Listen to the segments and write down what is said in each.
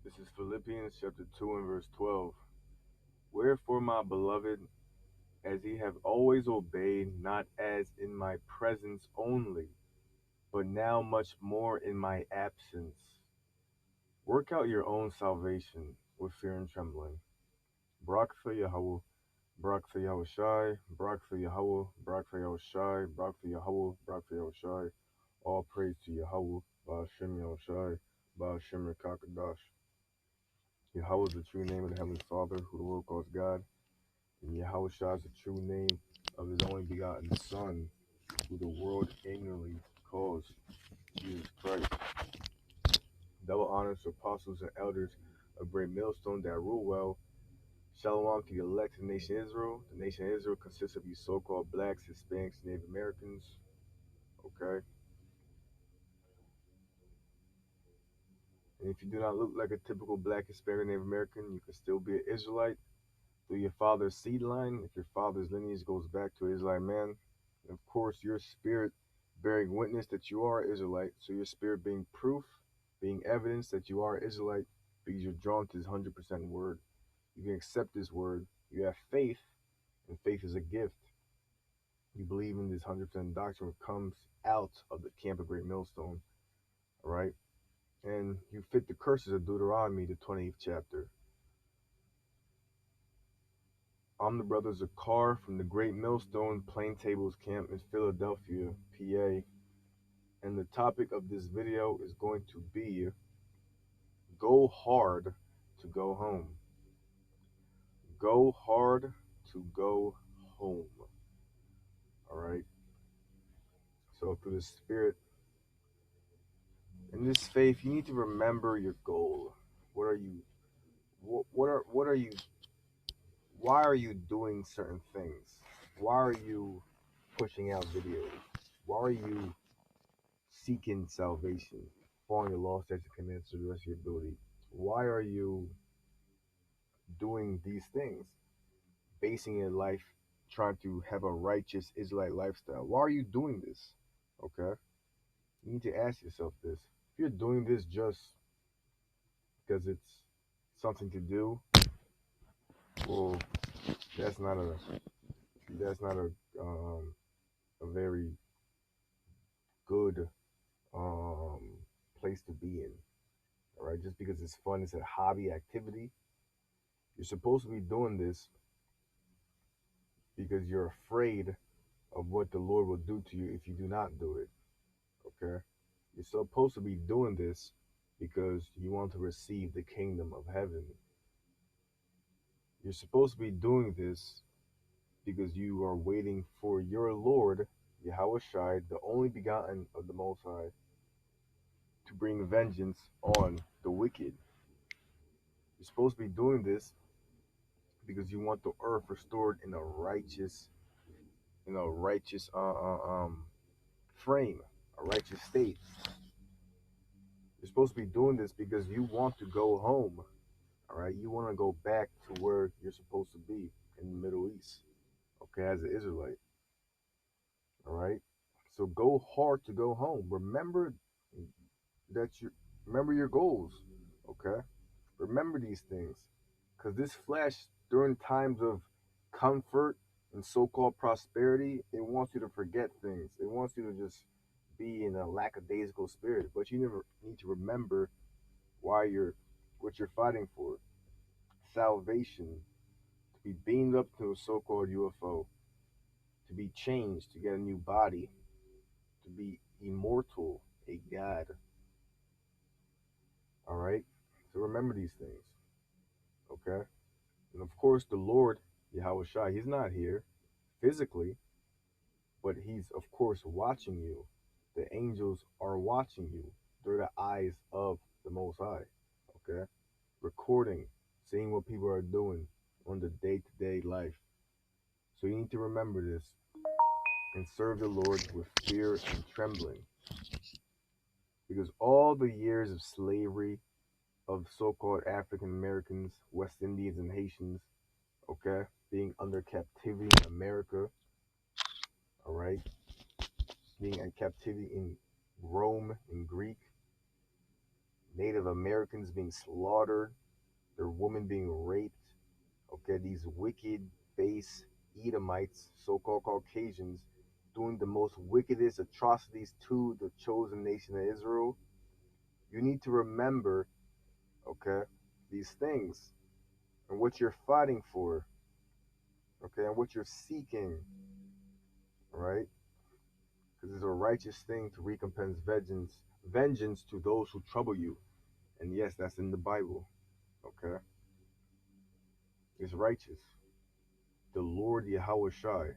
This is Philippians chapter 2 and verse 12. Wherefore, my beloved, as ye have always obeyed, not as in my presence only, but now much more in my absence, work out your own salvation with fear and trembling. Barak for Yahweh, Barak for Yahweh Shai, Barak for Yahweh, Barak for Yahweh Shai, Barak for Yahweh, Barak for Yahweh Shai. All praise to Yahweh, Ba'ashem Yahweh Shai, Ba'ashem Rekakadash. Yahweh is the true name of the Heavenly Father, who the world calls God. And Yahweh Shai is the true name of his only begotten Son, who the world ignorantly calls Jesus Christ. Double honors to apostles and elders of Great Millstone that rule well. Shalom to the elect of the nation Israel. The nation Israel consists of you so-called blacks, Hispanics, Native Americans. Okay? And if you do not look like a typical black, Hispanic, Native American, you can still be an Israelite through your father's seed line. If your father's lineage goes back to an Israelite man, and of course, your spirit bearing witness that you are Israelite. So your spirit being proof, being evidence that you are Israelite, because you're drawn to this 100% word. You can accept this word. You have faith, and faith is a gift. You believe in this 100% doctrine that comes out of the camp of Great Millstone, all right? And you fit the curses of Deuteronomy, the 20th chapter. I'm the brother Zakar from the Great Millstone Plain Tables Camp in Philadelphia, PA. And the topic of this video is going to be go hard to go home. Go hard to go home. All right. So through the spirit, in this faith, you need to remember your goal. What are you? What are you? Why are you doing certain things? Why are you pushing out videos? Why are you seeking salvation, following the law, statutes, and commandments to the rest of your ability? Why are you doing these things? Basing your life, trying to have a righteous Israelite lifestyle. Why are you doing this? Okay? You need to ask yourself this. If you're doing this just because it's something to do, well, that's not a very good um place to be in. All right, just because it's fun, it's a hobby activity. You're supposed to be doing this because you're afraid of what the Lord will do to you if you do not do it. Okay? You're supposed to be doing this because you want to receive the kingdom of heaven. You're supposed to be doing this because you are waiting for your Lord, Yahweh Shai, the only begotten of the Most High, to bring vengeance on the wicked. You're supposed to be doing this because you want the earth restored in a righteous frame, a righteous state. You're supposed to be doing this because you want to go home. All right, you want to go back to where you're supposed to be in the Middle East. Okay, as an Israelite. All right, so go hard to go home. Remember your goals. Okay, remember these things, because this flesh during times of comfort and so-called prosperity, it wants you to forget things. It wants you to just be in a lackadaisical spirit. But you never need to remember what you're fighting for. Salvation, to be beamed up to a so-called UFO, to be changed, to get a new body, to be immortal, a god. All right? So remember these things. Okay? And of course, the Lord, Yahweh Shai, he's not here physically, but he's, of course, watching you. The angels are watching you through the eyes of the Most High. Okay? Recording, seeing what people are doing on the day-to-day life. So you need to remember this and serve the Lord with fear and trembling. Because all the years of slavery of so-called African Americans, West Indians, and Haitians, okay, being under captivity in America, all right, being in captivity in Rome, in Greek, Native have Americans being slaughtered, their women being raped. Okay, these wicked, base Edomites, so-called Caucasians, doing the most wickedest atrocities to the chosen nation of Israel. You need to remember, okay, these things and what you're fighting for, okay, and what you're seeking, right? Because it's a righteous thing to recompense vengeance to those who trouble you. And yes, that's in the Bible, okay? It's righteous. The Lord Yahweh Shai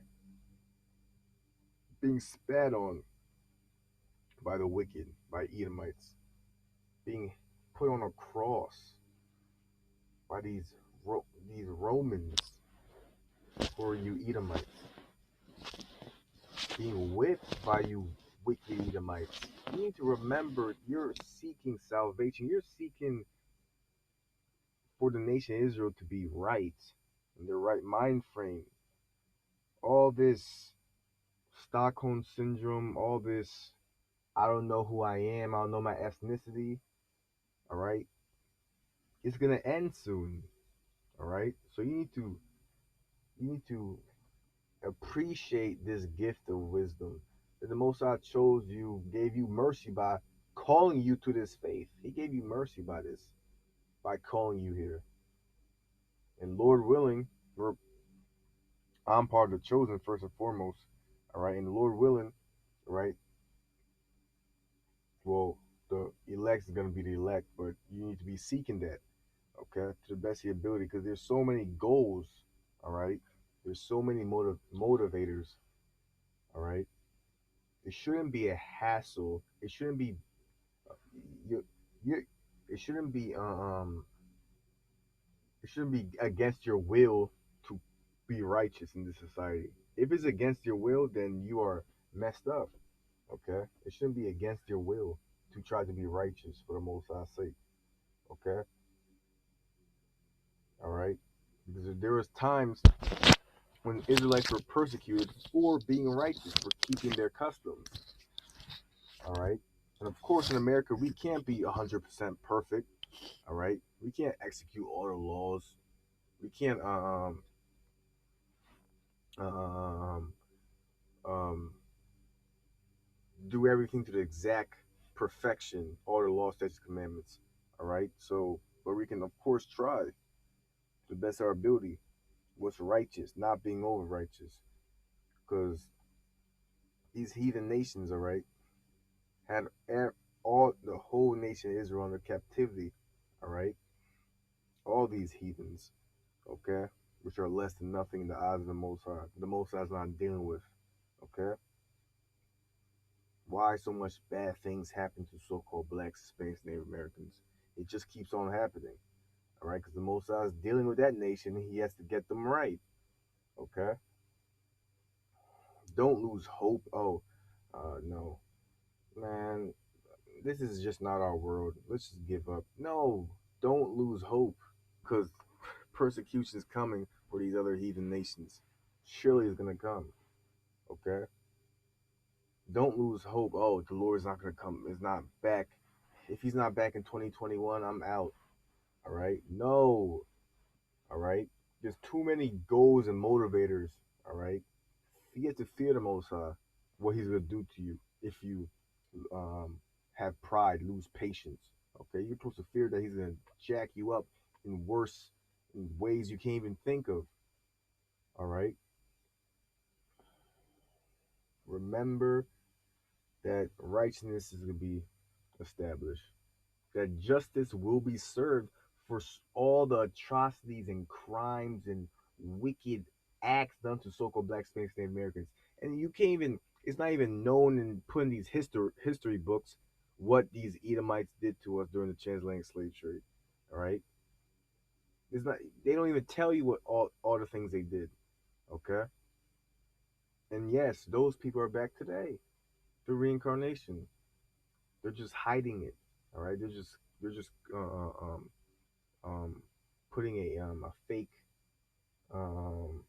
being spat on by the wicked, by Edomites, being put on a cross by these Romans for you Edomites, being whipped by you wicked Edomites. You need to remember you're seeking salvation. You're seeking for the nation of Israel to be right, in their right mind frame. All this Stockholm syndrome, all this I don't know who I am, I don't know my ethnicity, all right? It's gonna end soon, all right? So you need to appreciate this gift of wisdom that the Most High chose you, gave you mercy by calling you to this faith. He gave you mercy by this, by calling you here. And Lord willing, I'm part of the chosen first and foremost, all right? And Lord willing, right? Well, the elect is gonna be the elect, but you need to be seeking that, okay, to the best of your ability, because there's so many goals, all right? There's so many motivators, all right? It shouldn't be a hassle. It shouldn't be you you it shouldn't be it shouldn't be against your will to be righteous in this society. If it's against your will, then you are messed up. Okay? It shouldn't be against your will to try to be righteous for the most High's sake. Okay? All right? Because there was times when Israelites were persecuted for being righteous, for keeping their customs. All right? And of course, in America, we can't be 100% perfect. All right? We can't execute all the laws. We can't um, um, do everything to the exact perfection, all the law, statutes, commandments. All right. So, but we can, of course, try to the best of our ability what's righteous, not being over righteous. Because these heathen nations, all right, had all the whole nation of Israel under captivity. All right. All these heathens, okay, which are less than nothing in the eyes of the Most High. The Most High is not dealing with, okay. Why so much bad things happen to so-called blacks, Hispanics, Native Americans? It just keeps on happening, all right? Because the Most High is dealing with that nation, he has to get them right, okay? Don't lose hope. Oh, no, man, this is just not our world. Let's just give up. No, don't lose hope, because persecution is coming for these other heathen nations. Surely it's gonna come, okay? Don't lose hope. Oh, the Lord's not gonna come. Is not back. If he's not back in 2021, I'm out. All right. No. All right. There's too many goals and motivators. All right. You have to fear the Most High, what He's gonna do to you if you have pride, lose patience. Okay. You're supposed to fear that He's gonna jack you up in worse in ways you can't even think of. All right. Remember that righteousness is gonna be established. That justice will be served for all the atrocities and crimes and wicked acts done to so-called black, Spanish, Native Americans. And you can't even, it's not even known and put in these history books what these Edomites did to us during the transatlantic slave trade. All right. It's not, they don't even tell you what all the things they did. Okay. And yes, those people are back today. The reincarnation. They're just hiding it. All right. They're just um, putting a fake um,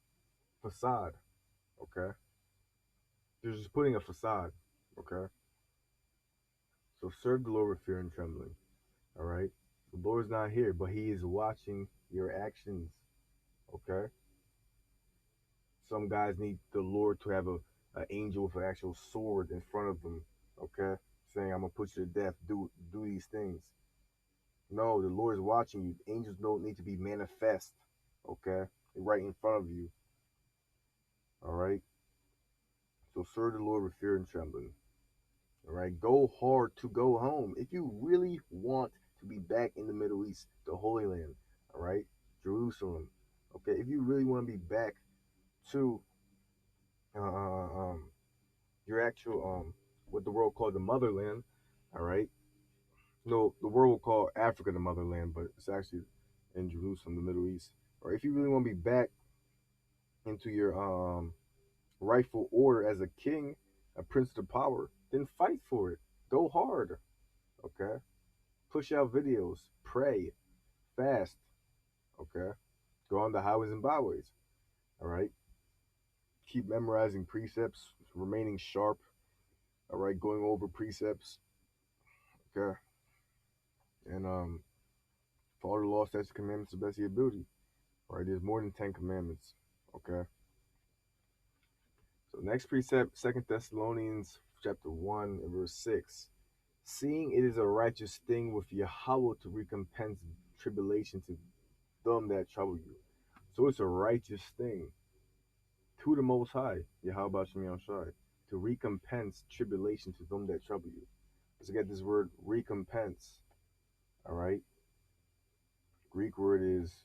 facade. Okay, they're just putting a facade. Okay, so serve the Lord with fear and trembling. All right. The Lord's not here, but He is watching your actions. Okay. Some guys need the Lord to have an angel with an actual sword in front of them. Okay, saying I'm gonna put you to death. Do these things. No, the Lord is watching you. Angels don't need to be manifest. Okay, they're right in front of you. All right. So serve the Lord with fear and trembling. All right. Go hard to go home. If you really want to be back in the Middle East, the Holy Land. All right. Jerusalem. Okay. If you really want to be back to your actual what the world called the motherland, all right. No, the world will call Africa the motherland, but it's actually in Jerusalem, the Middle East. Or if you really want to be back into your rightful order as a king, a prince of power, then fight for it. Go hard. Okay. Push out videos. Pray. Fast. Okay. Go on the highways and byways. All right. Keep memorizing precepts, remaining sharp. All right. Going over precepts. Okay. And follow the law, statutes, commandments to the best of your ability. All right. There's more than 10 commandments. Okay. So next precept, Second Thessalonians chapter 1 and verse 6. Seeing it is a righteous thing with Yahweh to recompense tribulation to them that trouble you. So it's a righteous thing to the Most High, Yahweh Shemi Shai, to recompense tribulation to them that trouble you. Let's get this word recompense. All right. Greek word is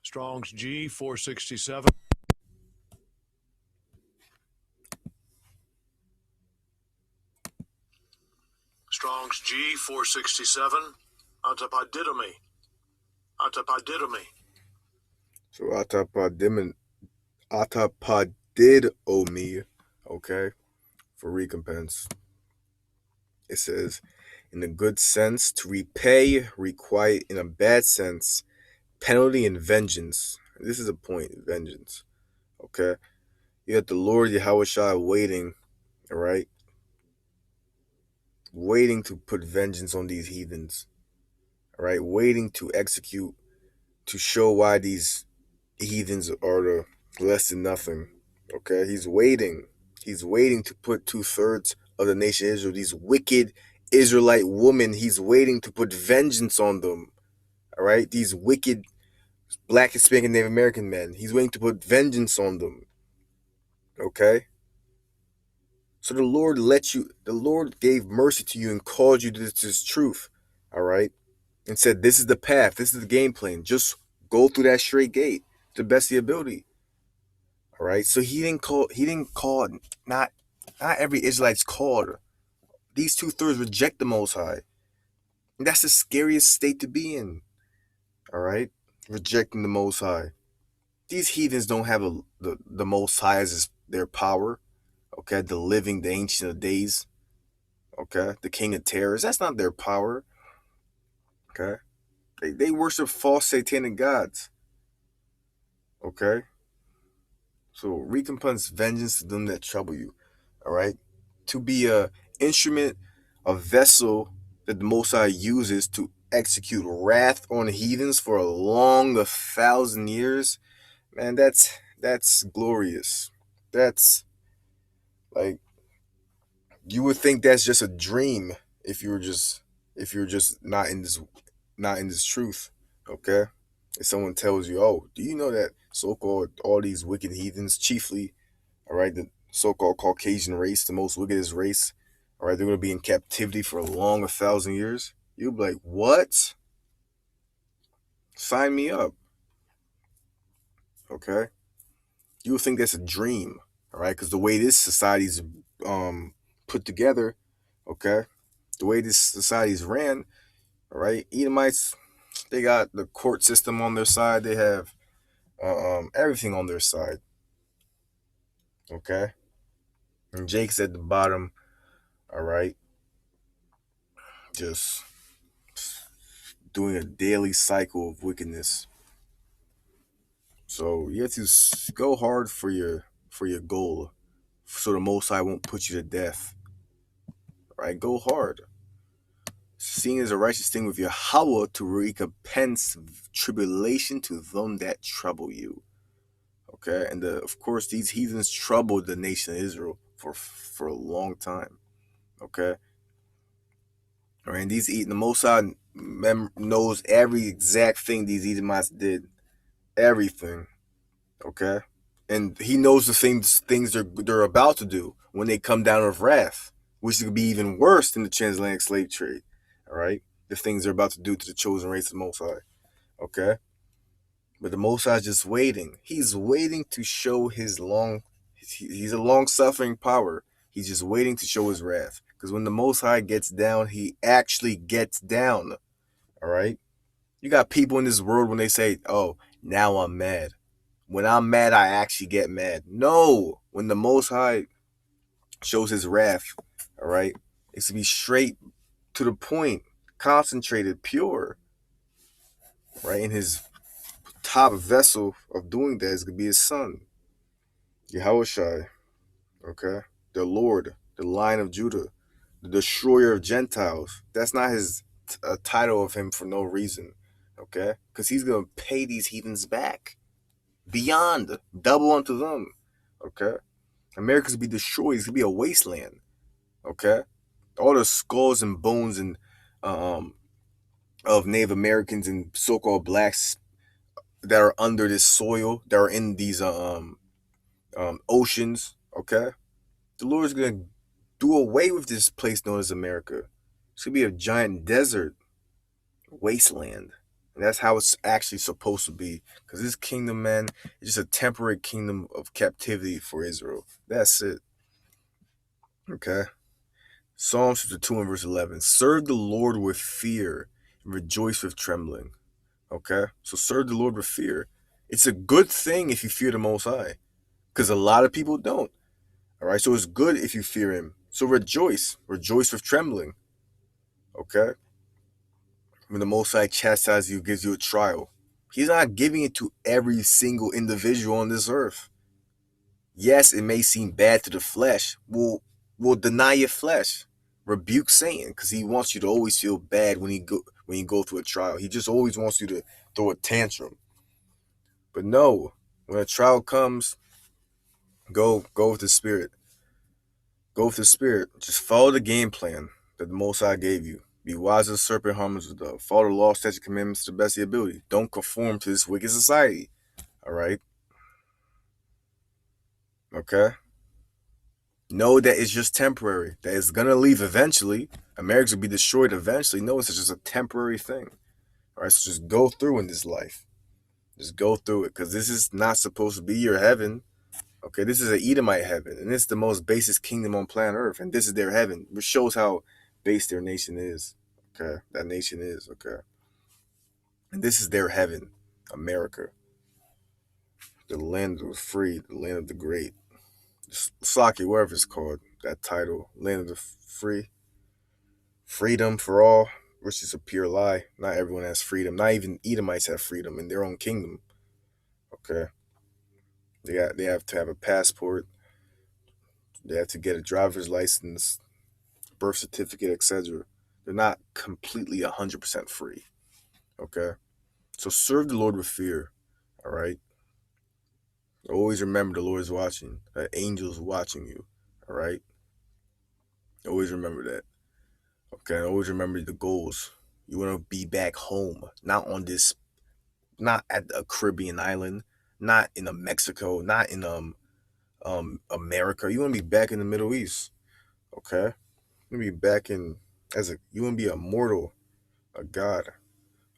Strong's G 467. Strong's G 467. Atapadidomi. Atapadidomi. so atapadidomi, okay, for recompense. It says, in a good sense, to repay, requite; in a bad sense, penalty and vengeance. This is a point, vengeance. Okay? You got the Lord Yahweh Shai waiting, all right? Waiting to put vengeance on these heathens. All right? Waiting to execute, to show why these heathens are the less than nothing. Okay? He's waiting. He's waiting to put 2/3 of the nation of Israel, these wicked Israelite women, he's waiting to put vengeance on them. All right? These wicked Black, Hispanic, and Native American men. He's waiting to put vengeance on them. Okay? So the Lord gave mercy to you and called you to this truth. All right? And said, this is the path, this is the game plan. Just go through that straight gate to the best of your ability. All right? So he didn't call not every Israelite's called. These 2/3 reject the Most High. And that's the scariest state to be in. All right? Rejecting the Most High. These heathens don't have the Most High as their power. Okay, the Ancient of Days. Okay, the King of Terrors. That's not their power. Okay, they worship false satanic gods. Okay, so recompense vengeance to them that trouble you. All right, to be a instrument, a vessel that the Most High uses to execute wrath on heathens for a long 1,000 years. Man, that's glorious. That's like, you would think that's just a dream if you're just not in this truth. Okay, if someone tells you, oh, do you know that so-called all these wicked heathens, chiefly, all right, the so-called Caucasian race, the most wickedest race, all right, they're going to be in captivity for a long 1,000 years. You'll be like, what? Sign me up. Okay, you would think that's a dream. All right, because the way this society's put together, okay, the way this society's ran, all right, Edomites, they got the court system on their side. They have everything on their side. Okay, and Jake's at the bottom. All right, just doing a daily cycle of wickedness. So you have to go hard for your goal, so the Most High won't put you to death. Right, go hard. Seen as a righteous thing with Yahweh to recompense tribulation to them that trouble you. Okay, and of course these heathens troubled the nation of Israel for a long time. Okay, all right, and the Mossad knows every exact thing these Edomites did, everything. Okay, and he knows the things they're about to do when they come down with wrath, which could be even worse than the transatlantic slave trade. All right, the things they're about to do to the chosen race of the Most High. Okay, but the Most High is just waiting. He's waiting to show his He's a long-suffering power. He's just waiting to show his wrath. Because when the Most High gets down, he actually gets down. All right. You got people in this world when they say, "Oh, now I'm mad." When I'm mad, I actually get mad. No, when the Most High shows his wrath, all right, it's to be straight to the point, concentrated, pure, right? And his top vessel of doing that is going to be his son, Yahushua, okay? The Lord, the Lion of Judah, the destroyer of Gentiles. That's not his a title of him for no reason, okay? Because he's going to pay these heathens back beyond, double unto them, okay? America's gonna be destroyed. It's gonna be a wasteland. Okay, all the skulls and bones and of Native Americans and so-called blacks that are under this soil, that are in these oceans. Okay, the Lord's gonna do away with this place known as America. It's gonna be a giant desert wasteland. And that's how it's actually supposed to be. Because this kingdom, man, is just a temporary kingdom of captivity for Israel. That's it. Okay. Psalms 52 and verse 11. Serve the Lord with fear and rejoice with trembling. Okay? So serve the Lord with fear. It's a good thing if you fear the Most High. Because a lot of people don't. All right? So it's good if you fear Him. So rejoice. Rejoice with trembling. Okay? When the Most High chastises you, gives you a trial, He's not giving it to every single individual on this earth. Yes, it may seem bad to the flesh. We'll deny your flesh. Rebuke Satan because he wants you to always feel bad when you go through a trial. He just always wants you to throw a tantrum. But no, when a trial comes, go with the Spirit. Go with the Spirit. Just follow the game plan that the Most High gave you. Be wise as a serpent, harmless as a dove. Follow the law, statutes, commandments to the best of your ability. Don't conform to this wicked society. All right? Okay? Know that it's just temporary. That it's going to leave eventually. America will be destroyed eventually. No, it's just a temporary thing. All right? So just go through in this life. Just go through it. Because this is not supposed to be your heaven. Okay? This is an Edomite heaven. And it's the most basest kingdom on planet Earth. And this is their heaven. Which shows how base their nation is. Okay? That nation is. Okay? And this is their heaven. America. The land of the free. The land of the great. Saki, whatever it's called. That title. Land of the free. Freedom for all, which is a pure lie. Not everyone has freedom. Not even Edomites have freedom in their own kingdom. Okay. They have to have a passport. They have to get a driver's license, birth certificate, etc. They're not completely 100% free. Okay. So serve the Lord with fear. All right. Always remember the Lord is watching. That angel's watching you. All right. Always remember that. Okay. Always remember the goals. You want to be back home, not at a Caribbean island, not in Mexico, not in America. You want to be back in the Middle East, okay? You want to be back you want to be a mortal, a god,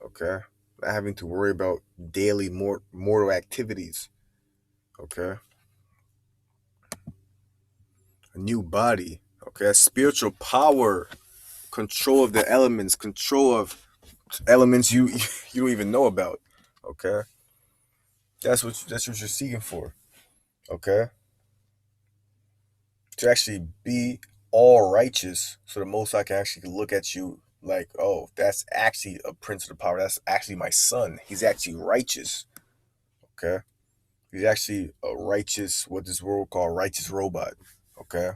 okay? Not having to worry about daily mortal activities, okay? A new body, okay? Spiritual power, control of the elements, control of elements you you don't even know about, okay? That's what you're seeking for, okay? To actually be all righteous, so the Most High can actually look at you like, oh, that's actually a prince of the power. That's actually my son. He's actually righteous. Okay? He's actually a righteous, what this world call righteous robot. Okay?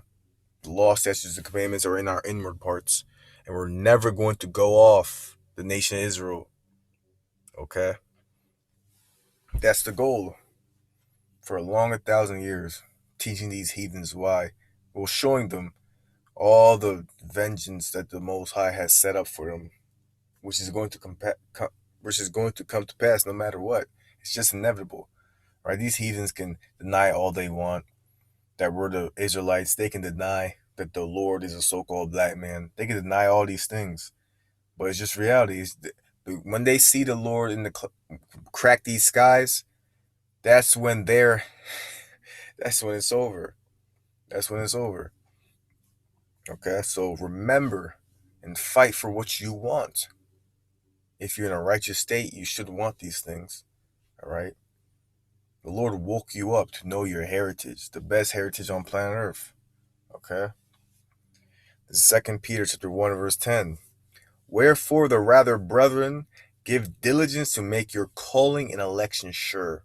The law, statutes, and commandments are in our inward parts. And we're never going to go off the nation of Israel. Okay? That's the goal for a long 1,000 years, teaching these heathens why. Well, showing them all the vengeance that the Most High has set up for them, which is going to come to pass no matter what. It's just inevitable, right? These heathens can deny all they want that we're the Israelites. They can deny that the Lord is a so-called black man. They can deny all these things, but it's just reality. When they see the Lord in the crack these skies, that's when that's when it's over. That's when it's over. Okay, so remember and fight for what you want. If you're in a righteous state, you should want these things. All right. The Lord woke you up to know your heritage, the best heritage on planet Earth. Okay. This is 2 Peter chapter 1, verse 10. Wherefore the rather, brethren, give diligence to make your calling and election sure.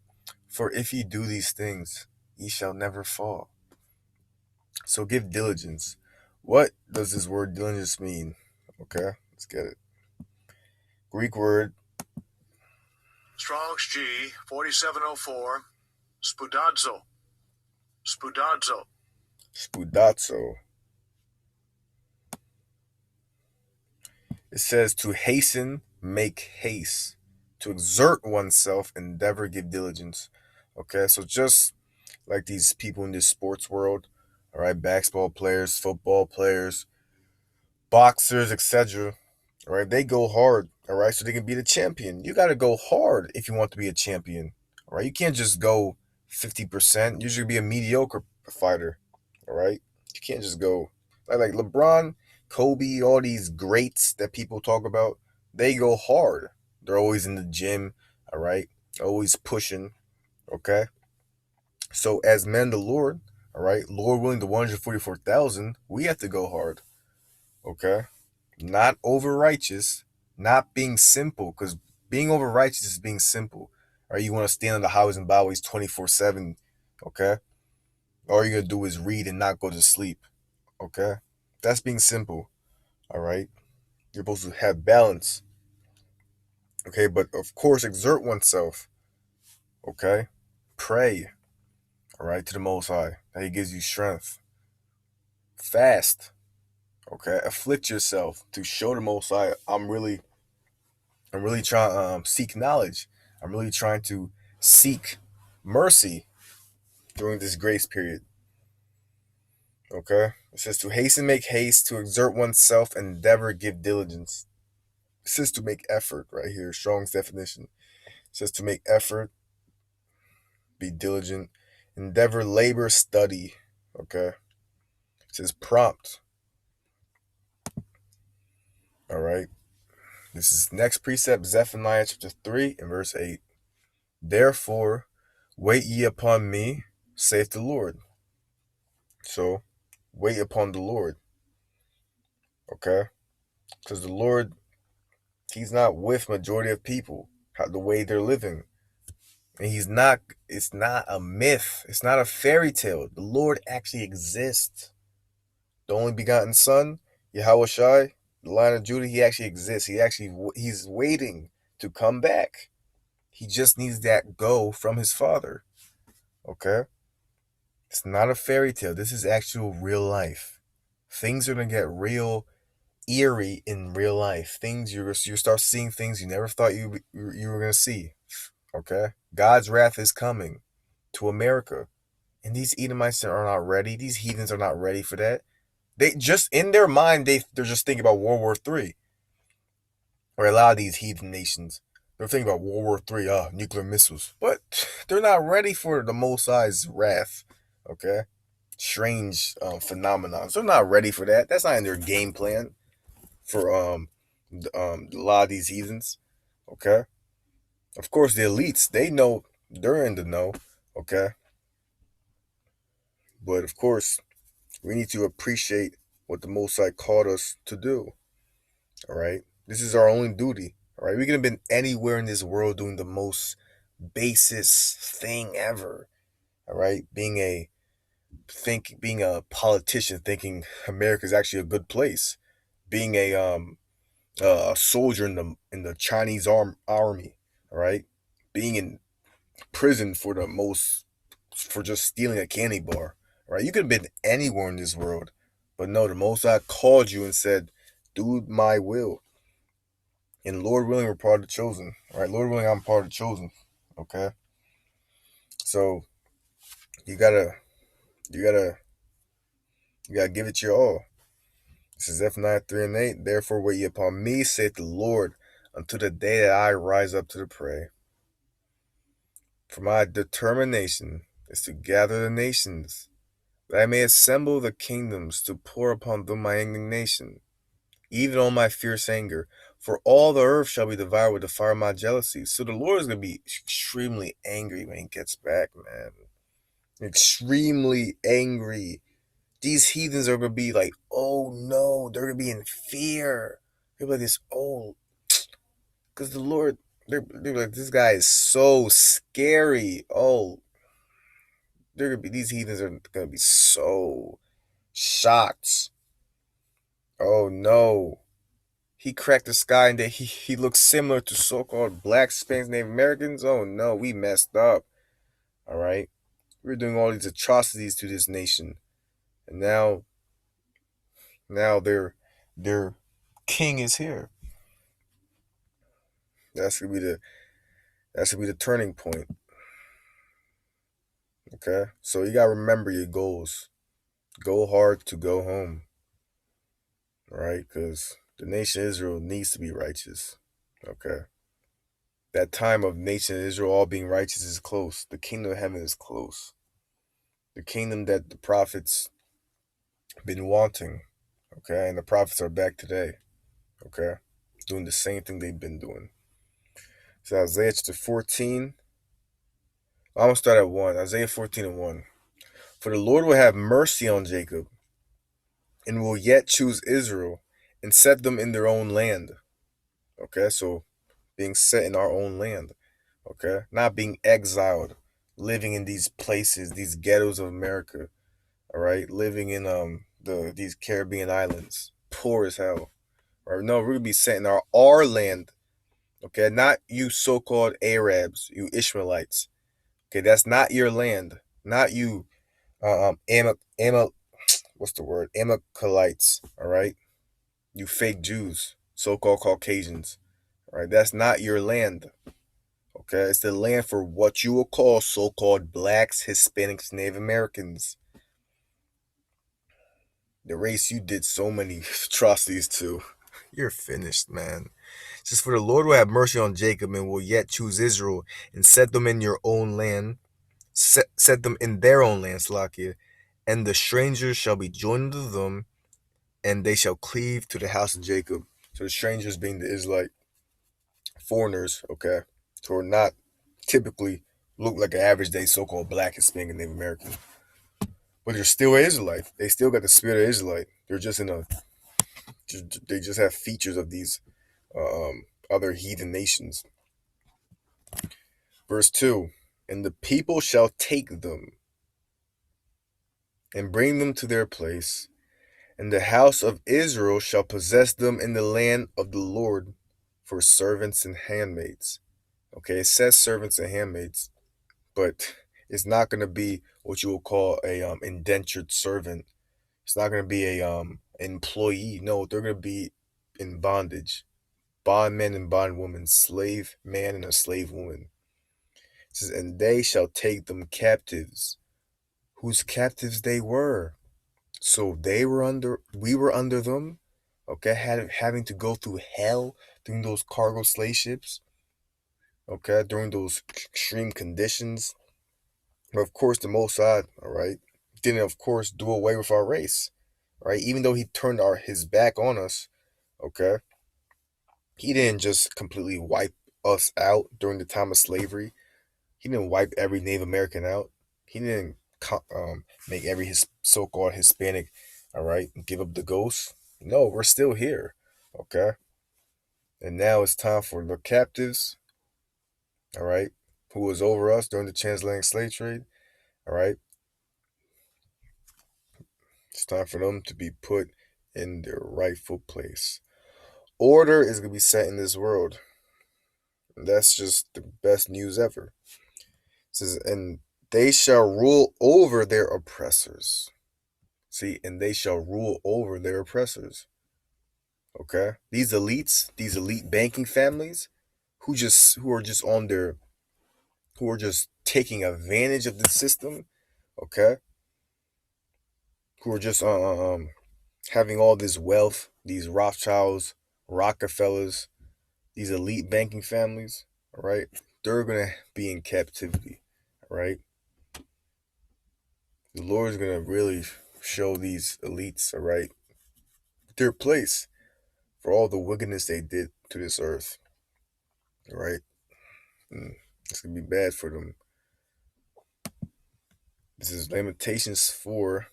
For if ye do these things, ye shall never fall. So give diligence. What does this word diligence mean? Okay, let's get it. Greek word. Strong's G 4704. Spudazo. Spudazo. Spudazo. It says to hasten, make haste, to exert oneself, endeavor, give diligence. Okay, so just like these people in this sports world, all right, basketball players, football players, boxers, etc. All right, they go hard, all right, so they can be the champion. You got to go hard if you want to be a champion, all right. You can't just go 50%. You should be a mediocre fighter, all right. You can't just go like LeBron, Kobe, all these greats that people talk about. They go hard. They're always in the gym, all right, always pushing, okay. So as men, the Lord, all right, Lord willing, the 144,000, we have to go hard, okay. Not over righteous, not being simple, because being over righteous is being simple. All right, you want to stand on the highways and byways 24/7, okay. All you're gonna do is read and not go to sleep, okay. That's being simple, all right. You're supposed to have balance, okay. But of course, exert oneself, okay. Pray, all right, to the Most High that He gives you strength. Fast, okay. Afflict yourself to show the Most High I'm really trying to seek knowledge. I'm really trying to seek mercy during this grace period. Okay? It says to hasten, make haste, to exert oneself, endeavor, give diligence. It says to make effort right here, Strong's definition. It says to make effort, be diligent, endeavor, labor, study. Okay? It says prompt. All right? This is next precept, Zephaniah chapter 3 and verse 8. Therefore, wait ye upon me, saith the Lord. So, wait upon the Lord. Okay? Because the Lord, He's not with majority of people, the way they're living. And it's not a myth. It's not a fairy tale. The Lord actually exists. The only begotten Son, Yahweh Shai, the Lion of Judah, He actually exists. He's waiting to come back. He just needs that go from His Father. Okay? It's not a fairy tale. This is actual real life. Things are going to get real eerie in real life. You start seeing things you never thought you were going to see. Okay? God's wrath is coming to America. And these Edomites are not ready. These heathens are not ready for that. They just, in their mind, they're just thinking about World War III. Or a lot of these heathen nations. They're thinking about World War III, nuclear missiles. But they're not ready for the Most High's wrath. Okay? Strange phenomenon. They're not ready for that. That's not in their game plan for a lot of these heathens. Okay? Of course, the elites, they know, they're in the know. Okay? But of course, we need to appreciate what the Most High called us to do. All right? This is our only duty. All right? We could have been anywhere in this world doing the most basest thing ever. All right? Being a politician, thinking America is actually a good place. being a soldier in the Chinese army, all right, being in prison for just stealing a candy bar, right? You could have been anywhere in this world, but no, the Most High called you and said, "Do my will." And Lord willing, we're part of the chosen, right? Lord willing, I'm part of the chosen. Okay, so you gotta, you gotta, you gotta give it your all. This is Zephaniah 3:8. Therefore, wait ye upon me, saith the Lord, until the day that I rise up to the prey. For my determination is to gather the nations, that I may assemble the kingdoms to pour upon them my indignation, even on my fierce anger. For all the earth shall be devoured with the fire of my jealousy. So the Lord is going to be extremely angry when he gets back, man. Extremely angry. These heathens are going to be like, oh no, they're going to be in fear. They're like this, oh, because the Lord, they're like, this guy is so scary. Oh, these heathens are going to be so shocked. Oh no. He cracked the sky and he looks similar to so-called black Spanish Native Americans. Oh no, we messed up. All right. We're doing all these atrocities to this nation. And now their king is here. That's gonna be the turning point. Okay? So you gotta remember your goals. Go hard to go home. All right? Because the nation of Israel needs to be righteous. Okay. That time of nation of Israel all being righteous is close. The kingdom of heaven is close. The kingdom that the prophets been wanting. Okay, and the prophets are back today. Okay, doing the same thing they've been doing. So Isaiah chapter 14. I'm gonna start at 1. Isaiah 14:1. For the Lord will have mercy on Jacob, and will yet choose Israel, and set them in their own land. Okay, so being set in our own land. Okay, not being exiled, living in these places, these ghettos of America. All right, living in these Caribbean islands, poor as hell. Right? No, we're gonna be set in our land. Okay, not you so-called Arabs, you Ishmaelites. Okay, that's not your land. Not you, what's the word? Amalekites. All right, you fake Jews, so-called Caucasians. All right, that's not your land. Okay, it's the land for what you will call so-called blacks, Hispanics, Native Americans. The race you did so many atrocities to. You're finished, man. It says, for the Lord will have mercy on Jacob and will yet choose Israel and set them in your own land, set them in their own land, Slakia, and the strangers shall be joined to them, and they shall cleave to the house of Jacob. So the strangers being the Israelite foreigners, okay, who are not typically look like an average day so-called black, Hispanic, and Native American. But they're still Israelite. They still got the spirit of Israelite. They're just they just have features of these other heathen nations. Verse 2, and the people shall take them and bring them to their place, and the house of Israel shall possess them in the land of the Lord for servants and handmaids. Okay, it says servants and handmaids, but it's not going to be what you will call a indentured servant. It's not going to be a employee. No, they're going to be in bondage. Bondmen and bondwomen, slave man and a slave woman. It says, and they shall take them captives, whose captives they were. So we were under them, okay, having to go through hell during those cargo slave ships, okay, during those extreme conditions. But of course, the Mossad, all right, didn't, of course, do away with our race, right? Even though he turned his back on us, okay, he didn't just completely wipe us out during the time of slavery. He didn't wipe every Native American out. He didn't make every so-called Hispanic, all right, give up the ghost. No, we're still here, okay? And now it's time for the captives, all right, who was over us during the transatlantic slave trade, all right? It's time for them to be put in their rightful place. Order is going to be set in this world. And that's just the best news ever. It says, and they shall rule over their oppressors. See, and they shall rule over their oppressors. Okay? These elites, these elite banking families who are just on their who are just taking advantage of the system, okay? Who are just having all this wealth, these Rothschilds, Rockefellers, these elite banking families, all right? They're going to be in captivity, all right? The Lord is going to really show these elites, all right, their place for all the wickedness they did to this earth, all right? And it's going to be bad for them. This is Lamentations 4.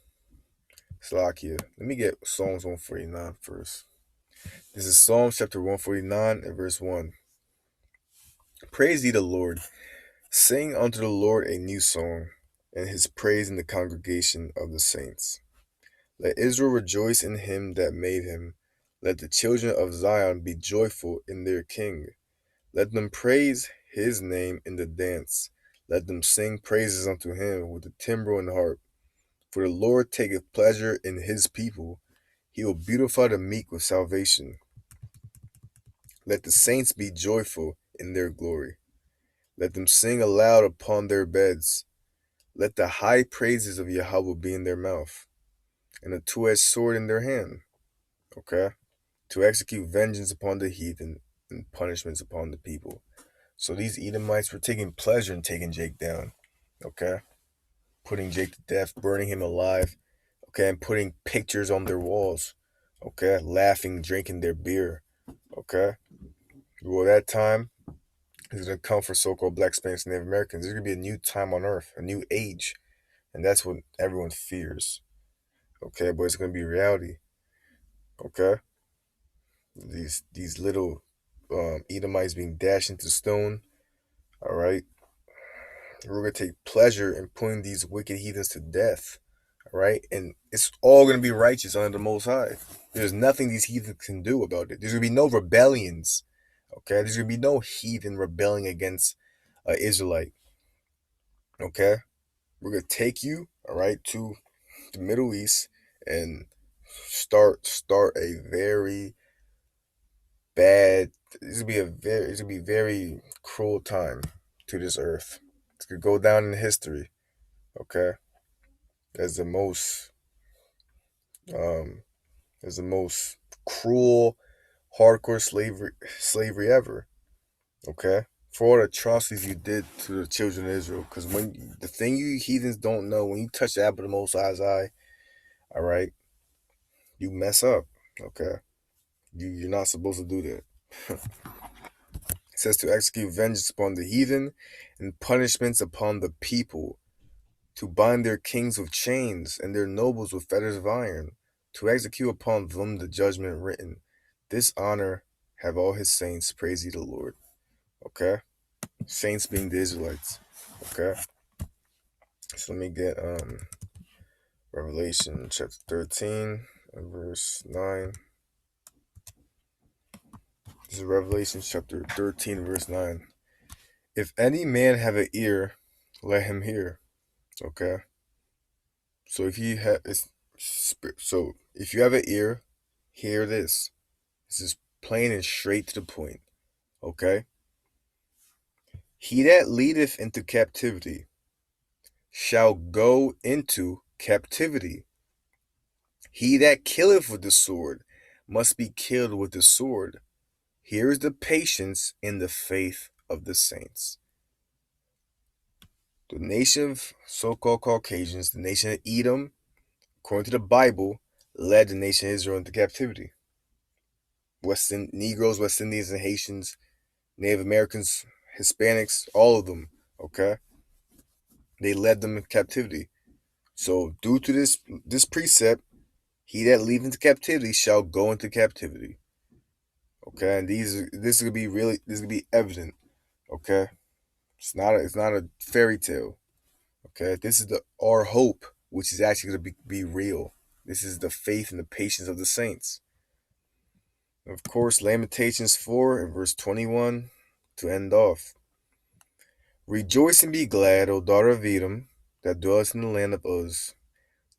Salakia. Let me get Psalms 149 first. This is Psalms chapter 149 and verse 1. Praise ye the Lord. Sing unto the Lord a new song, and his praise in the congregation of the saints. Let Israel rejoice in him that made him. Let the children of Zion be joyful in their king. Let them praise his name in the dance. Let them sing praises unto him with the timbrel and harp. For the Lord taketh pleasure in his people. He will beautify the meek with salvation. Let the saints be joyful in their glory. Let them sing aloud upon their beds. Let the high praises of Yahweh be in their mouth, and a two-edged sword in their hand. Okay? To execute vengeance upon the heathen and punishments upon the people. So these Edomites were taking pleasure in taking Jake down. Okay? Putting Jake to death, burning him alive. Okay? And putting pictures on their walls. Okay? Laughing, drinking their beer. Okay? Well, that time is going to come for so-called Black, Spanish, Native Americans. There's going to be a new time on earth, a new age. And that's what everyone fears. Okay? But it's going to be reality. Okay? These little Edomites being dashed into stone. All right? We're going to take pleasure in putting these wicked heathens to death. All right? And it's all going to be righteous under the Most High. There's nothing these heathens can do about it. There's going to be no rebellions. Okay? There's going to be no heathen rebelling against an Israelite. Okay? We're going to take you, all right, to the Middle East and start a very bad, it's gonna be very cruel time to this earth. It's gonna go down in history, okay, as the most cruel, hardcore slavery ever. Okay, for all the atrocities you did to the children of Israel. Because when the thing you heathens don't know, when you touch the apple of the Most High's eye, all right, you mess up. Okay, you're not supposed to do that. It says to execute vengeance upon the heathen and punishments upon the people, to bind their kings with chains and their nobles with fetters of iron, to execute upon them the judgment written. This honor have all his saints, praise ye the Lord. Okay? Saints being the Israelites. Okay? So let me get Revelation chapter 13 and verse 9. This is Revelation chapter 13 verse 9. If any man have an ear, let him hear. Okay? So if you have an ear, hear this. This is plain and straight to the point. Okay? He that leadeth into captivity shall go into captivity. He that killeth with the sword must be killed with the sword. Here is the patience in the faith of the saints. The nation of so-called Caucasians, the nation of Edom, according to the Bible, led the nation of Israel into captivity. Negroes, West Indians, and Haitians, Native Americans, Hispanics, all of them, okay? They led them in captivity. So due to this precept, he that leaveth into captivity shall go into captivity. Okay, and this is gonna be evident. Okay, it's not a fairy tale. Okay, this is our hope, which is actually gonna be real. This is the faith and the patience of the saints. Of course, Lamentations 4 and verse 21 to end off. Rejoice and be glad, O daughter of Edom, that dwellest in the land of Uz.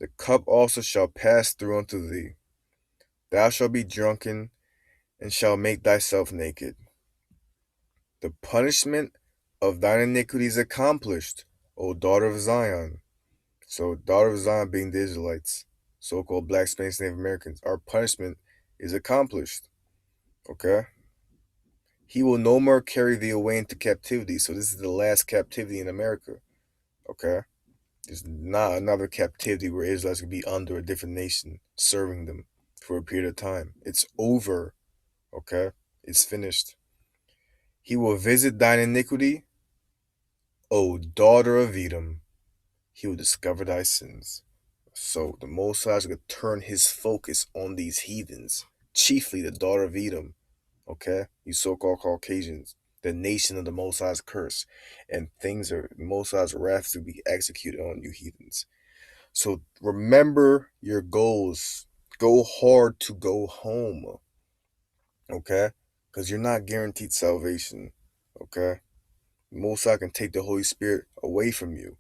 The cup also shall pass through unto thee. Thou shalt be drunken, and shalt make thyself naked. The punishment of thine iniquity is accomplished, O daughter of Zion. So, daughter of Zion being the Israelites, so-called Black, Spanish, Native Americans, our punishment is accomplished. Okay? He will no more carry thee away into captivity. So this is the last captivity in America. Okay? There's not another captivity where Israelites could be under a different nation, serving them for a period of time. It's over. Okay? It's finished. He will visit thine iniquity, O daughter of Edom. He will discover thy sins. So the Most High is going to turn his focus on these heathens, chiefly the daughter of Edom, okay? You so-called Caucasians, the nation of the Most High's curse. And the Most High's wrath to be executed on you heathens. So remember your goals. Go hard to go home, okay? Because you're not guaranteed salvation, okay? The Most High can take the Holy Spirit away from you.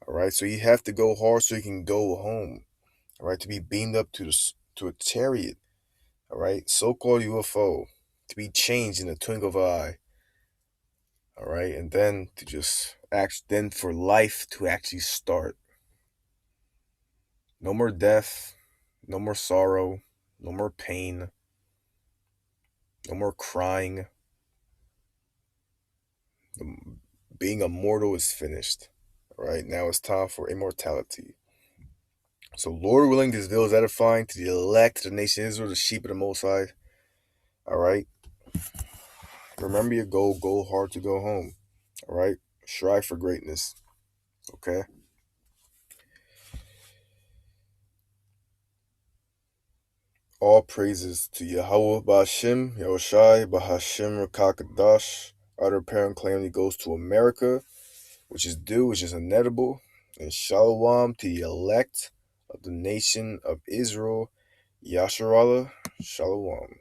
All right, so you have to go hard so you can go home. All right, to be beamed up to a chariot. All right, so-called UFO, to be changed in the twinkle of an eye. All right, and then to just then for life to actually start. No more death, no more sorrow, no more pain, no more crying. Being immortal is finished. All right, now it's time for immortality. So, Lord willing, this video is edifying to the elect, the nation Israel, the sheep of the Most High. All right. Remember your goal. Go hard to go home. All right. Strive for greatness. Okay. All praises to Yahweh Ba'Hashem, Yahushai Ba'Hashem Rakakadash. Our apparent calamity goes to America, which is due, which is inedible. And Shalom to the elect of the nation of Israel. Yasharallah. Shalom.